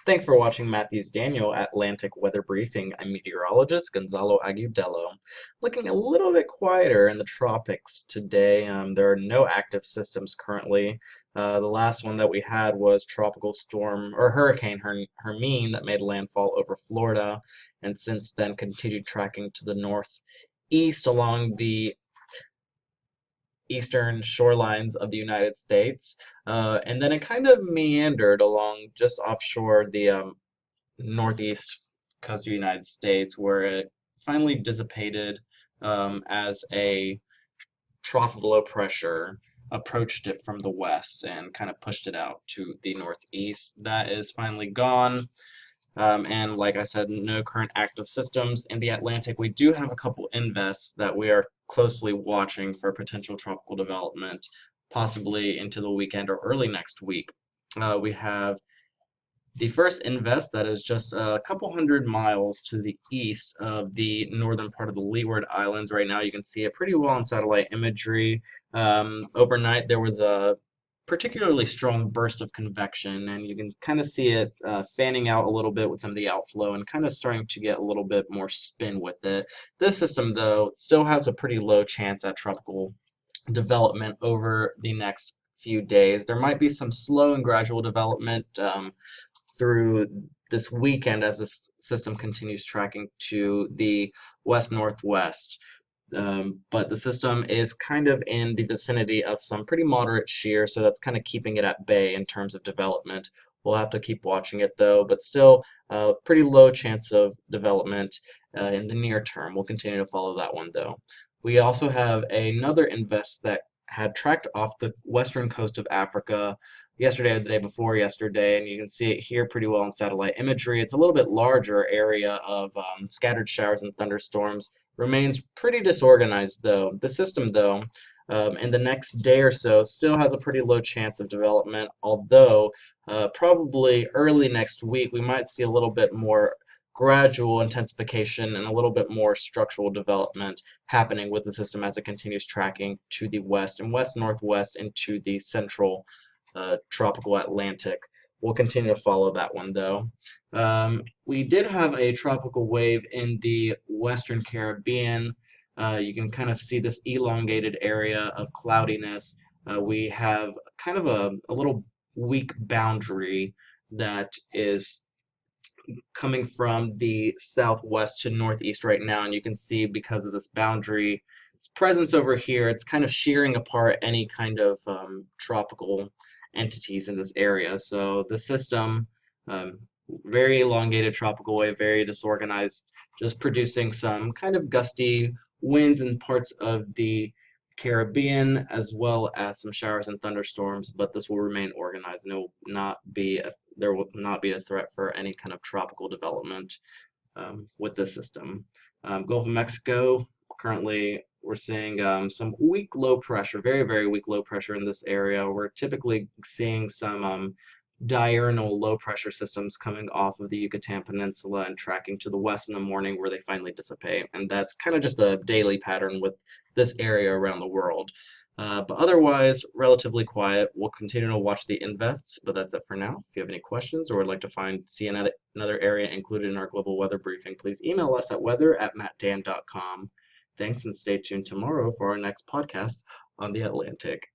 Thanks for watching Matthews Daniel Atlantic Weather Briefing. I'm meteorologist Gonzalo Agudelo. Looking a little bit quieter in the tropics today. There are no active systems currently. The last one that we had was tropical storm or hurricane Hermine that made landfall over Florida, and since then continued tracking to the northeast along the eastern shorelines of the United States. And then it kind of meandered along just offshore the northeast coast of the United States, where it finally dissipated as a trough of low pressure approached it from the west and kind of pushed it out to the northeast. That is finally gone. And like I said, no current active systems in the Atlantic. We do have a couple invests that we are closely watching for potential tropical development, possibly into the weekend or early next week. We have the first invest that is just a couple hundred miles to the east of the northern part of the Leeward Islands. Right now, you can see it pretty well in satellite imagery. Overnight, there was a particularly strong burst of convection, and you can kind of see it fanning out a little bit with some of the outflow and kind of starting to get a little bit more spin with it. This system, though, still has a pretty low chance at tropical development over the next few days. There might be some slow and gradual development through this weekend as this system continues tracking to the west-northwest. But the system is kind of in the vicinity of some pretty moderate shear, so that's kind of keeping it at bay in terms of development. We'll have to keep watching it though, but still pretty low chance of development in the near term. We'll continue to follow that one though. We also have another invest that had tracked off the western coast of Africa yesterday or the day before yesterday, and you can see it here pretty well in satellite imagery. It's a little bit larger area of scattered showers and thunderstorms. Remains pretty disorganized though. The system though, in the next day or so, still has a pretty low chance of development, although probably early next week we might see a little bit more gradual intensification and a little bit more structural development happening with the system as it continues tracking to the west and west-northwest into the central tropical Atlantic. We'll continue to follow that one though. We did have a tropical wave in the Western Caribbean. You can kind of see this elongated area of cloudiness. We have kind of a little weak boundary that is coming from the southwest to northeast right now, and you can see because of this boundary, its presence over here, it's kind of shearing apart any kind of tropical entities in this area. So the system, um, very elongated tropical wave, very disorganized, just producing some kind of gusty winds in parts of the Caribbean, as well as some showers and thunderstorms, but this will remain organized and there will not be a threat for any kind of tropical development with this system. Gulf of Mexico, currently we're seeing some weak low pressure, very, very weak low pressure in this area. We're typically seeing some diurnal low pressure systems coming off of the Yucatan Peninsula and tracking to the west in the morning where they finally dissipate. And that's kind of just a daily pattern with this area around the world. But otherwise, relatively quiet. We'll continue to watch the invests, but that's it for now. If you have any questions or would like to see another area included in our global weather briefing, please email us at weather@mattdan.com. Thanks, and stay tuned tomorrow for our next podcast on the Atlantic.